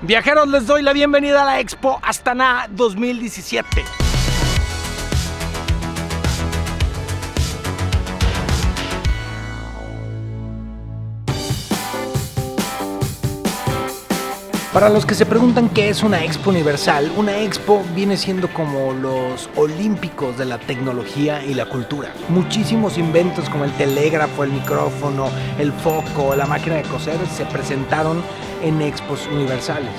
Viajeros, les doy la bienvenida a la Expo Astana 2017. Para los que se preguntan qué es una Expo Universal, una Expo viene siendo como los olímpicos de la tecnología y la cultura. Muchísimos inventos como el telégrafo, el micrófono, el foco, la máquina de coser se presentaron en Expos Universales.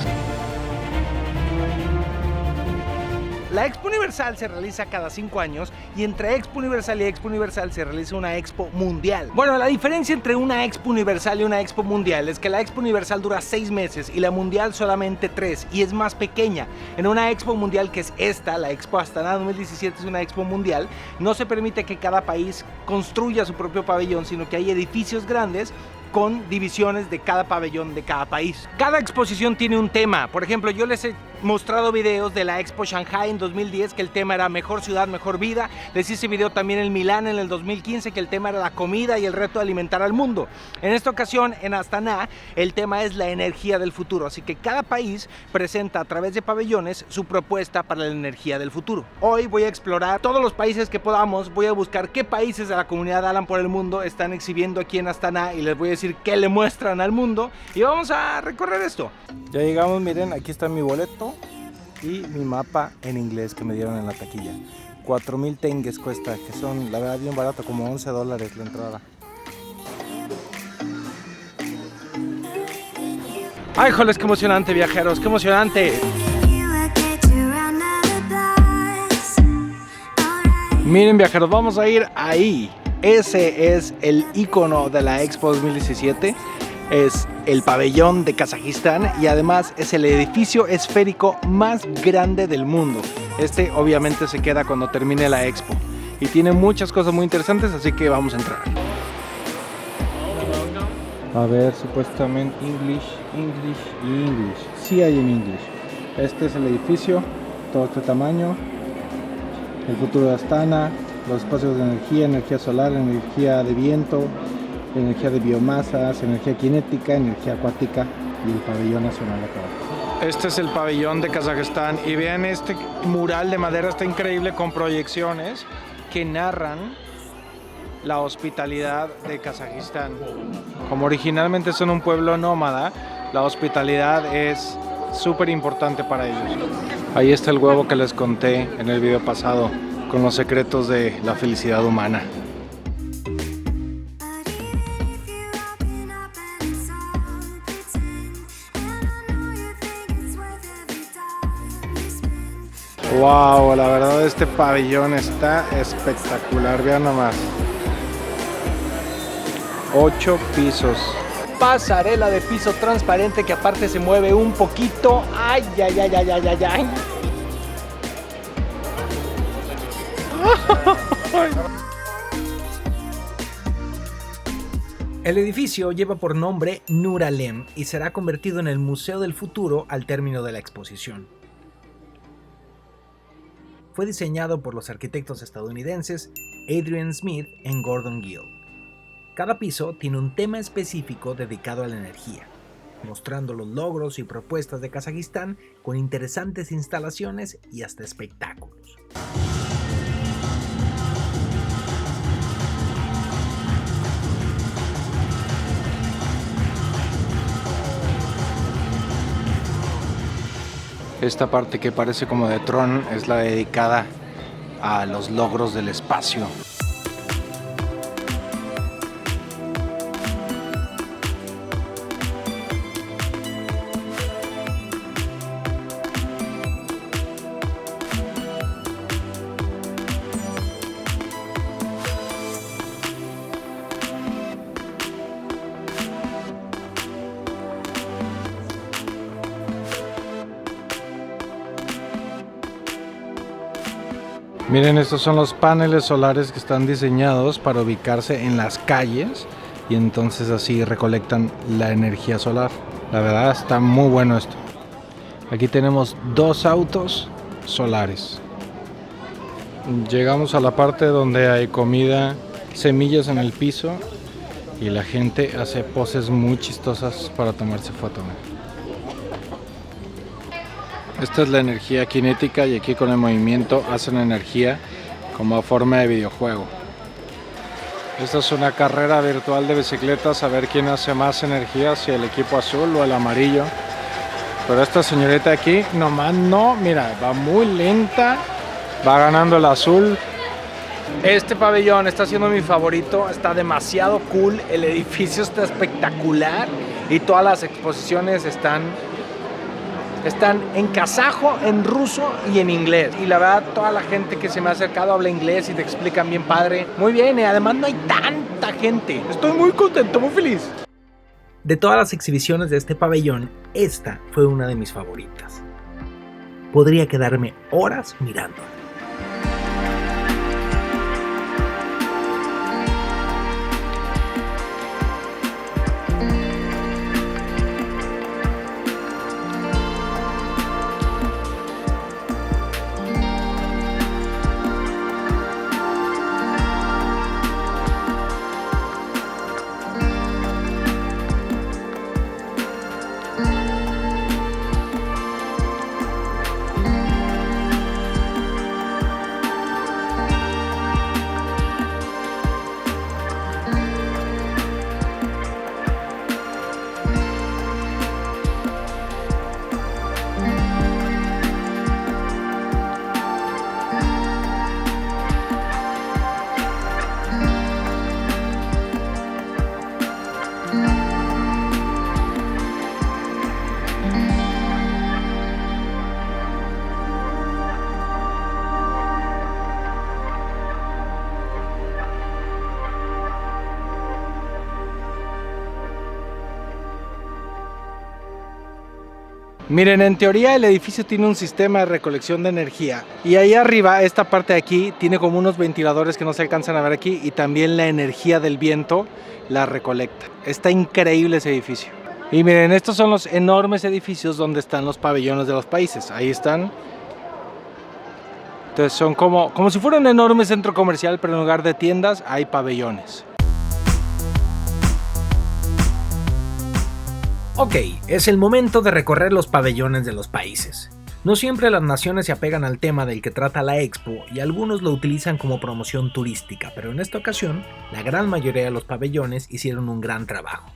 La Expo Universal se realiza cada 5 años y entre Expo Universal y Expo Universal se realiza una Expo Mundial. Bueno, la diferencia entre una Expo Universal y una Expo Mundial es que la Expo Universal dura 6 meses y la Mundial solamente 3 y es más pequeña. En una Expo Mundial, que es esta, la Expo Astana 2017 es una Expo Mundial, no se permite que cada país construya su propio pabellón, sino que hay edificios grandes con divisiones de cada pabellón de cada país. Cada exposición tiene un tema. Por ejemplo, yo les he mostrado videos de la Expo Shanghai en 2010 que el tema era mejor ciudad, mejor vida. Les hice video también en Milán en el 2015 que el tema era la comida y el reto de alimentar al mundo. En esta ocasión en Astana el tema es la energía del futuro, así que cada país presenta a través de pabellones su propuesta para la energía del futuro. Hoy voy a explorar todos los países que podamos, voy a buscar qué países de la comunidad Alan por el mundo están exhibiendo aquí en Astana y les voy a decir qué le muestran al mundo y vamos a recorrer esto. Ya llegamos, miren, aquí está mi boleto y mi mapa en inglés que me dieron en la taquilla. 4,000 tengues cuesta, que son la verdad bien barato, como $11 la entrada. ¡Ay, joles, qué emocionante, viajeros! ¡Qué emocionante! Miren, viajeros, vamos a ir ahí. Ese es el icono de la Expo 2017. Es el pabellón de Kazajistán y además es el edificio esférico más grande del mundo. Este obviamente se queda cuando termine la Expo y tiene muchas cosas muy interesantes, así que vamos a entrar. A ver, supuestamente English. Sí hay en English. Este es el edificio, todo este tamaño. El futuro de Astana, los espacios de energía, energía solar, energía de viento, energía de biomasas, energía cinética, energía acuática y el pabellón nacional acá. Este es el pabellón de Kazajistán y vean este mural de madera, está increíble, con proyecciones que narran la hospitalidad de Kazajistán. Como originalmente son un pueblo nómada, la hospitalidad es súper importante para ellos. Ahí está el huevo que les conté en el video pasado con los secretos de la felicidad humana. Wow, la verdad este pabellón está espectacular, vean nomás. 8 pisos. Pasarela de piso transparente que aparte se mueve un poquito. Ay, ay, ay, ay, ay, ay, ay. El edificio lleva por nombre Nur Alem y será convertido en el Museo del Futuro al término de la exposición. Fue diseñado por los arquitectos estadounidenses Adrian Smith y Gordon Gill. Cada piso tiene un tema específico dedicado a la energía, mostrando los logros y propuestas de Kazajistán con interesantes instalaciones y hasta espectáculos. Esta parte que parece como de Tron es la dedicada a los logros del espacio. Miren, estos son los paneles solares que están diseñados para ubicarse en las calles y entonces así recolectan la energía solar. La verdad está muy bueno esto. Aquí tenemos 2 autos solares. Llegamos a la parte donde hay comida, semillas en el piso y la gente hace poses muy chistosas para tomarse fotos. Esta es la energía cinética y aquí con el movimiento hacen energía como a forma de videojuego. Esta es una carrera virtual de bicicletas, a ver quién hace más energía, si el equipo azul o el amarillo. Pero esta señorita aquí nomás no, mira, va muy lenta, va ganando el azul. Este pabellón está siendo mi favorito, está demasiado cool, el edificio está espectacular y todas las exposiciones están en kazajo, en ruso y en inglés. Y la verdad, toda la gente que se me ha acercado habla inglés y te explican bien padre. Muy bien, y además no hay tanta gente. Estoy muy contento, muy feliz. De todas las exhibiciones de este pabellón, esta fue una de mis favoritas. Podría quedarme horas mirándola. Miren, en teoría el edificio tiene un sistema de recolección de energía y ahí arriba, esta parte de aquí, tiene como unos ventiladores que no se alcanzan a ver aquí y también la energía del viento la recolecta. Está increíble ese edificio. Y miren, estos son los enormes edificios donde están los pabellones de los países. Ahí están. Entonces son como si fuera un enorme centro comercial, pero en lugar de tiendas hay pabellones. Ok, es el momento de recorrer los pabellones de los países. No siempre las naciones se apegan al tema del que trata la expo y algunos lo utilizan como promoción turística, pero en esta ocasión, la gran mayoría de los pabellones hicieron un gran trabajo.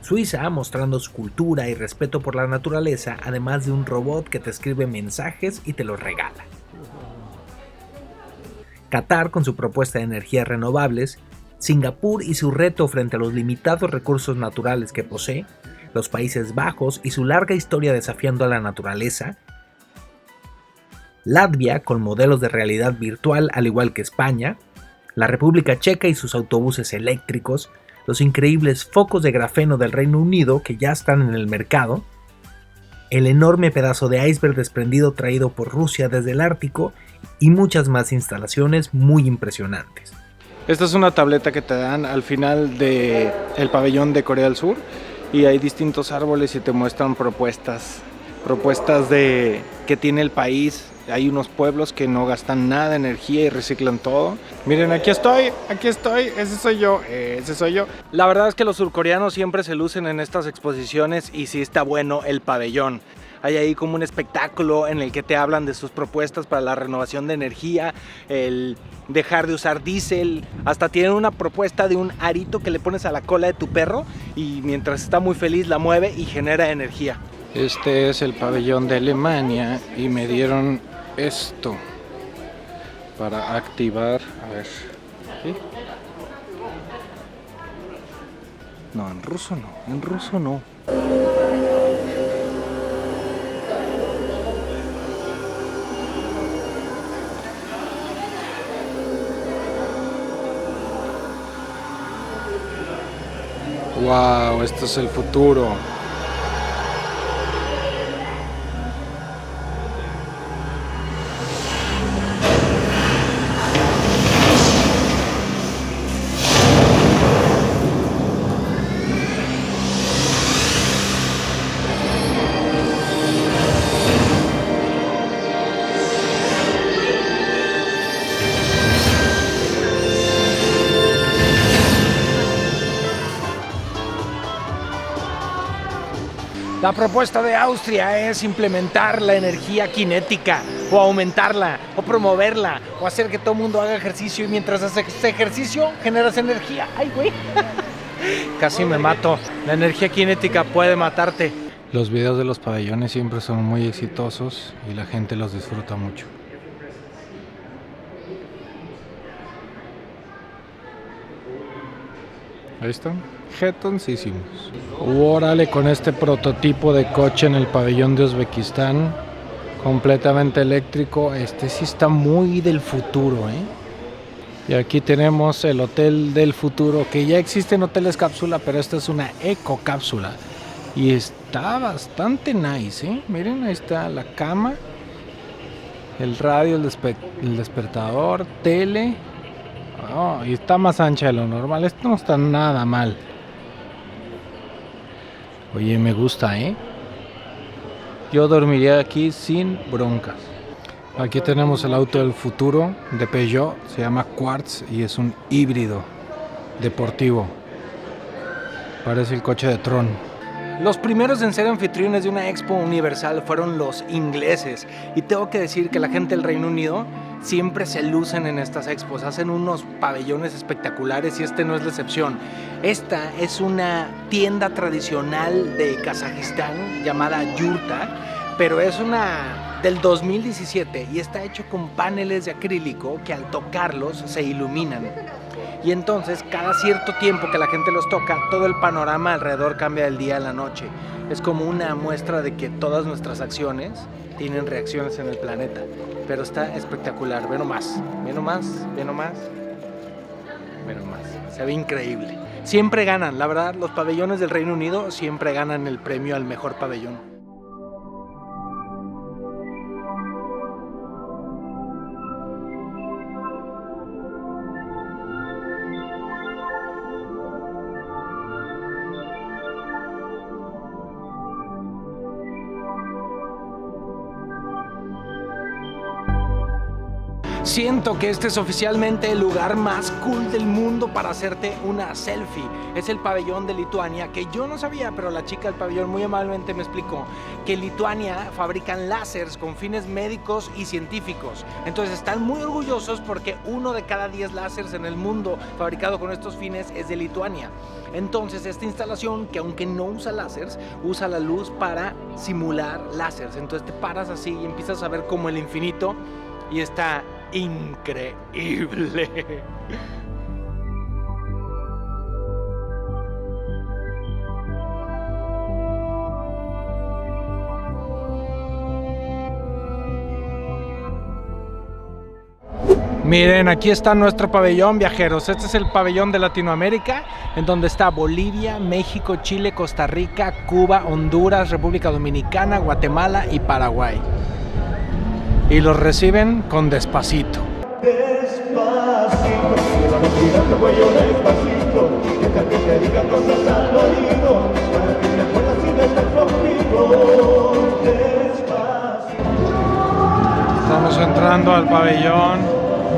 Suiza mostrando su cultura y respeto por la naturaleza, además de un robot que te escribe mensajes y te los regala. Qatar con su propuesta de energías renovables, Singapur y su reto frente a los limitados recursos naturales que posee, los Países Bajos y su larga historia desafiando a la naturaleza, Latvia con modelos de realidad virtual al igual que España, la República Checa y sus autobuses eléctricos, los increíbles focos de grafeno del Reino Unido que ya están en el mercado, el enorme pedazo de iceberg desprendido traído por Rusia desde el Ártico y muchas más instalaciones muy impresionantes. Esta es una tableta que te dan al final del pabellón de Corea del Sur y hay distintos árboles y te muestran propuestas de que tiene el país. Hay unos pueblos que no gastan nada de energía y reciclan todo. Miren, aquí estoy, ese soy yo. La verdad es que los surcoreanos siempre se lucen en estas exposiciones y sí está bueno el pabellón. Hay ahí como un espectáculo en el que te hablan de sus propuestas para la renovación de energía, el dejar de usar diésel, hasta tienen una propuesta de un arito que le pones a la cola de tu perro y mientras está muy feliz la mueve y genera energía. Este es el pabellón de Alemania y me dieron esto para activar, a ver, ¿sí? No, en ruso no. Wow, esto es el futuro. La propuesta de Austria es implementar la energía cinética, o aumentarla, o promoverla, o hacer que todo el mundo haga ejercicio y mientras haces ejercicio generas energía. ¡Ay, güey! Casi me mato. La energía cinética puede matarte. Los videos de los pabellones siempre son muy exitosos y la gente los disfruta mucho. Ahí están, jetoncísimos. Órale, con este prototipo de coche en el pabellón de Uzbekistán, completamente eléctrico. Este sí está muy del futuro, ¿eh? Y aquí tenemos el hotel del futuro, que ya existen hoteles cápsula, pero esta es una eco cápsula. Y está bastante nice, ¿eh? Miren, ahí está la cama, el radio, el despertador, tele. Oh, y está más ancha de lo normal. Esto no está nada mal. Oye, me gusta, ¿eh? Yo dormiría aquí sin broncas. Aquí tenemos el auto del futuro de Peugeot. Se llama Quartz y es un híbrido deportivo. Parece el coche de Tron. Los primeros en ser anfitriones de una Expo Universal fueron los ingleses. Y tengo que decir que la gente del Reino Unido siempre se lucen en estas expos, hacen unos pabellones espectaculares y este no es la excepción. Esta es una tienda tradicional de Kazajistán llamada Yurta, pero es una del 2017 y está hecho con paneles de acrílico que al tocarlos se iluminan. Y entonces cada cierto tiempo que la gente los toca, todo el panorama alrededor cambia del día a la noche. Es como una muestra de que todas nuestras acciones tienen reacciones en el planeta. Pero está espectacular, ve nomás, ve nomás, ve nomás, ve nomás. Se ve increíble. Siempre ganan, la verdad, los pabellones del Reino Unido siempre ganan el premio al mejor pabellón. Siento que este es oficialmente el lugar más cool del mundo para hacerte una selfie. Es el pabellón de Lituania, que yo no sabía, pero la chica del pabellón muy amablemente me explicó que en Lituania fabrican láseres con fines médicos y científicos. Entonces están muy orgullosos porque 1 de cada 10 láseres en el mundo fabricado con estos fines es de Lituania. Entonces esta instalación, que aunque no usa láseres, usa la luz para simular láseres. Entonces te paras así y empiezas a ver como el infinito y está increíble. Miren, aquí está nuestro pabellón, viajeros. Este es el pabellón de Latinoamérica, en donde está Bolivia, México, Chile, Costa Rica, Cuba, Honduras, República Dominicana, Guatemala y Paraguay. Y los reciben con Despacito. Despacito, que vamos tirando cuello despacito, deja que te diga cosas al oído, para que te acuerdas si no estás conmigo. Despacito. Estamos entrando al pabellón.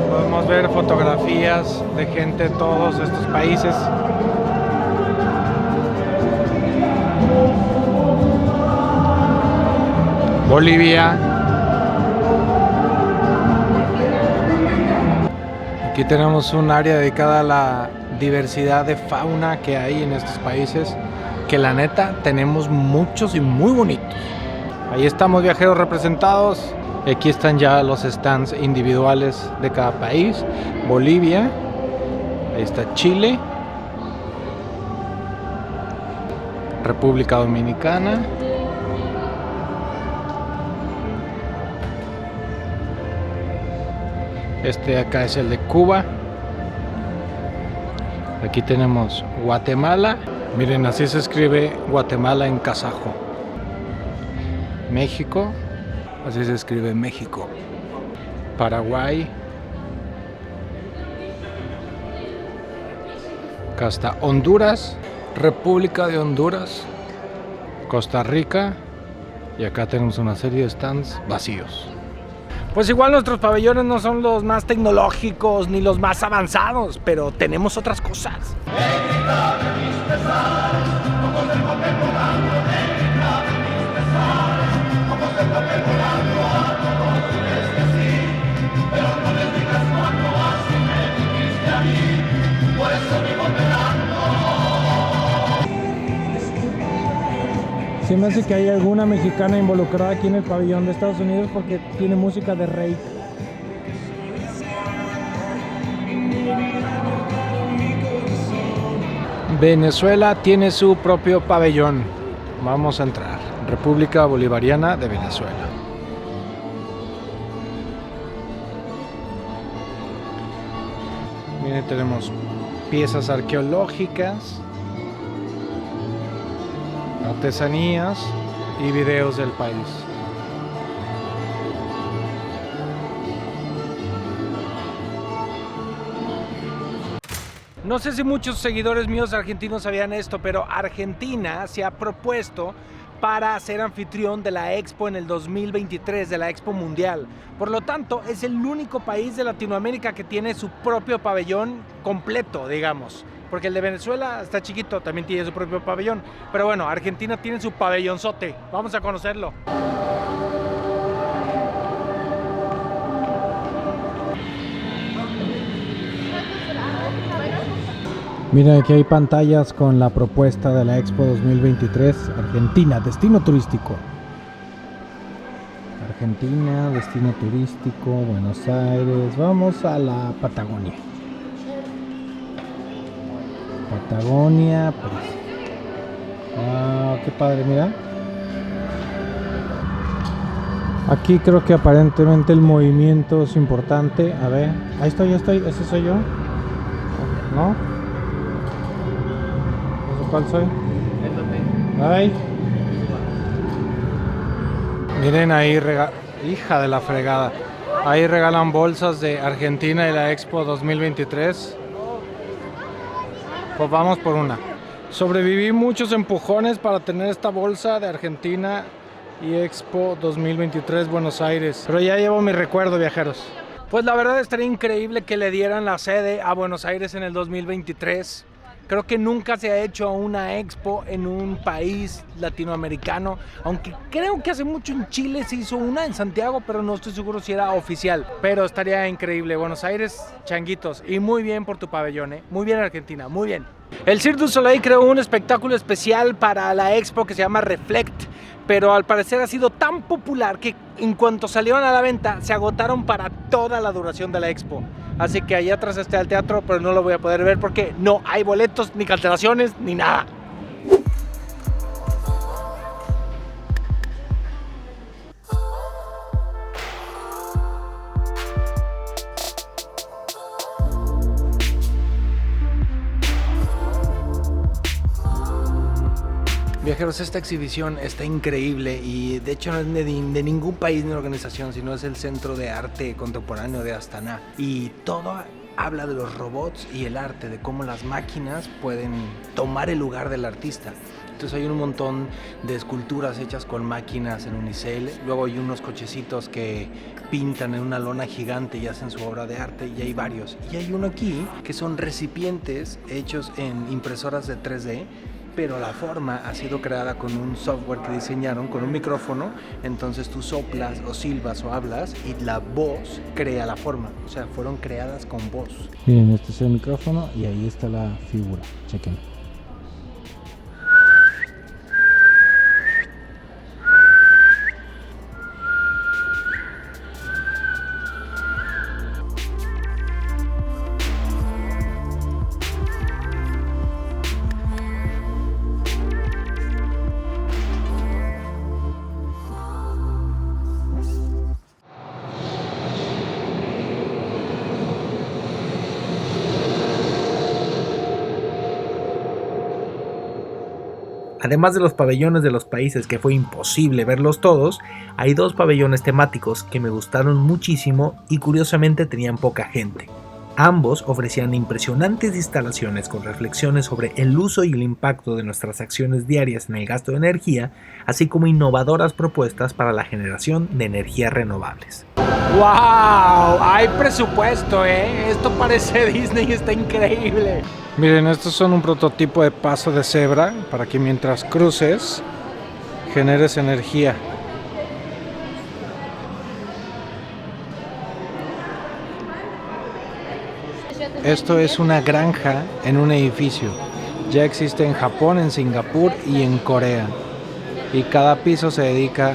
Podemos ver fotografías de gente de todos estos países. Bolivia. Aquí tenemos un área dedicada a la diversidad de fauna que hay en estos países, que la neta tenemos muchos y muy bonitos. Ahí estamos, viajeros representados. Aquí están ya los stands individuales de cada país. Bolivia, ahí está Chile, República Dominicana, este de acá es el de Cuba. Aquí tenemos Guatemala. Miren, así se escribe Guatemala en kazajo. México, así se escribe México. Paraguay. Acá está Honduras, República de Honduras, Costa Rica. Y acá tenemos una serie de stands vacíos. Pues igual nuestros pabellones no son los más tecnológicos ni los más avanzados, pero tenemos otras cosas. Se me hace que hay alguna mexicana involucrada aquí en el pabellón de Estados Unidos porque tiene música de rey. Venezuela tiene su propio pabellón. Vamos a entrar. República Bolivariana de Venezuela. Miren, tenemos piezas arqueológicas, artesanías y videos del país. No sé si muchos seguidores míos argentinos sabían esto, pero Argentina se ha propuesto para ser anfitrión de la Expo en el 2023, de la Expo Mundial. Por lo tanto, es el único país de Latinoamérica que tiene su propio pabellón completo, digamos. Porque el de Venezuela está chiquito, también tiene su propio pabellón. Pero bueno, Argentina tiene su pabellonzote. Vamos a conocerlo. Mira, aquí hay pantallas con la propuesta de la Expo 2023. Argentina, destino turístico. Argentina, destino turístico, Buenos Aires. Vamos a la Patagonia. Patagonia, pues. Ah, qué padre, mira. Aquí creo que aparentemente el movimiento es importante. A ver, ahí estoy, ese soy yo. ¿No? ¿Cuál soy? Ay. Miren ahí, hija de la fregada. Ahí regalan bolsas de Argentina y la Expo 2023. Pues vamos por una. Sobreviví muchos empujones para tener esta bolsa de Argentina y Expo 2023 Buenos Aires. Pero ya llevo mi recuerdo, viajeros. Pues la verdad estaría increíble que le dieran la sede a Buenos Aires en el 2023. Creo que nunca se ha hecho una expo en un país latinoamericano, aunque creo que hace mucho en Chile se hizo una, en Santiago, pero no estoy seguro si era oficial. Pero estaría increíble. Buenos Aires, changuitos. Y muy bien por tu pabellón, ¿eh? Muy bien, Argentina, muy bien. El Cirque du Soleil creó un espectáculo especial para la expo que se llama Reflect, pero al parecer ha sido tan popular que en cuanto salieron a la venta se agotaron para toda la duración de la expo. Así que allá atrás está el teatro, pero no lo voy a poder ver porque no hay boletos, ni cancelaciones, ni nada. Viajeros, esta exhibición está increíble y de hecho no es de ningún país ni organización, sino es el Centro de Arte Contemporáneo de Astana. Y todo habla de los robots y el arte, de cómo las máquinas pueden tomar el lugar del artista. Entonces hay un montón de esculturas hechas con máquinas en unicel, luego hay unos cochecitos que pintan en una lona gigante y hacen su obra de arte, y hay varios. Y hay uno aquí que son recipientes hechos en impresoras de 3D, pero la forma ha sido creada con un software que diseñaron, con un micrófono. Entonces tú soplas o silbas o hablas y la voz crea la forma. O sea, fueron creadas con voz. Miren, este es el micrófono y ahí está la figura. Chequen. Además de los pabellones de los países que fue imposible verlos todos, hay dos pabellones temáticos que me gustaron muchísimo y curiosamente tenían poca gente. Ambos ofrecían impresionantes instalaciones con reflexiones sobre el uso y el impacto de nuestras acciones diarias en el gasto de energía, así como innovadoras propuestas para la generación de energías renovables. ¡Wow! Hay presupuesto, ¿eh? Esto parece Disney, está increíble. Miren, estos son un prototipo de paso de cebra para que mientras cruces generes energía. Esto es una granja en un edificio. Ya existe en Japón, en Singapur y en Corea. y cada piso se dedica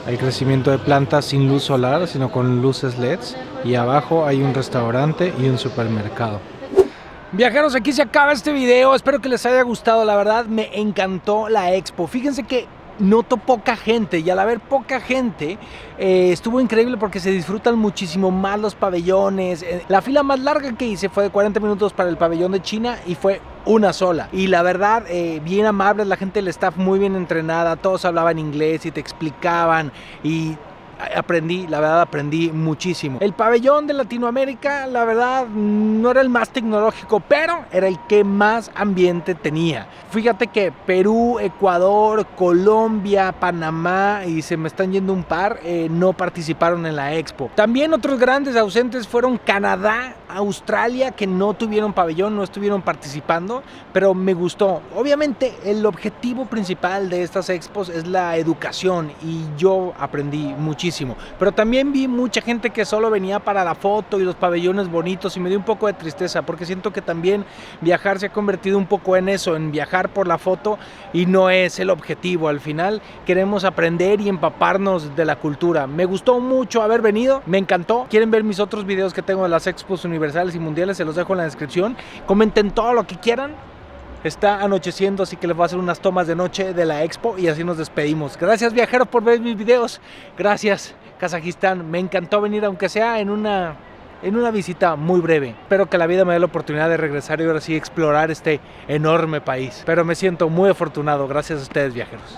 al crecimiento de plantas sin luz solar, sino con luces LEDs, y abajo hay un restaurante y un supermercado. Viajeros, aquí se acaba este video, espero que les haya gustado, la verdad me encantó la expo. Fíjense que noto poca gente y al haber poca gente estuvo increíble porque se disfrutan muchísimo más los pabellones. La fila más larga que hice fue de 40 minutos para el pabellón de China y fue una sola. Y la verdad, bien amables, la gente del staff muy bien entrenada, todos hablaban inglés y te explicaban y aprendí, la verdad aprendí muchísimo. El pabellón de Latinoamérica, la verdad, no era el más tecnológico, pero era el que más ambiente tenía. Fíjate que Perú, Ecuador, Colombia, Panamá, y se me están yendo un par, no participaron en la expo. También otros grandes ausentes fueron Canadá, Australia, que no tuvieron pabellón, no estuvieron participando, pero me gustó. Obviamente el objetivo principal de estas expos es la educación y yo aprendí muchísimo. Pero también vi mucha gente que solo venía para la foto y los pabellones bonitos y me dio un poco de tristeza porque siento que también viajar se ha convertido un poco en eso, en viajar por la foto y no es el objetivo. Al final queremos aprender y empaparnos de la cultura. Me gustó mucho haber venido, me encantó. ¿Quieren ver mis otros videos que tengo de las expos universales y mundiales? Se los dejo en la descripción. Comenten todo lo que quieran. Está anocheciendo, así que les voy a hacer unas tomas de noche de la expo y así nos despedimos. Gracias viajeros por ver mis videos. Gracias Kazajistán. Me encantó venir, aunque sea en una visita muy breve. Espero que la vida me dé la oportunidad de regresar y ahora sí explorar este enorme país. Pero me siento muy afortunado. Gracias a ustedes viajeros.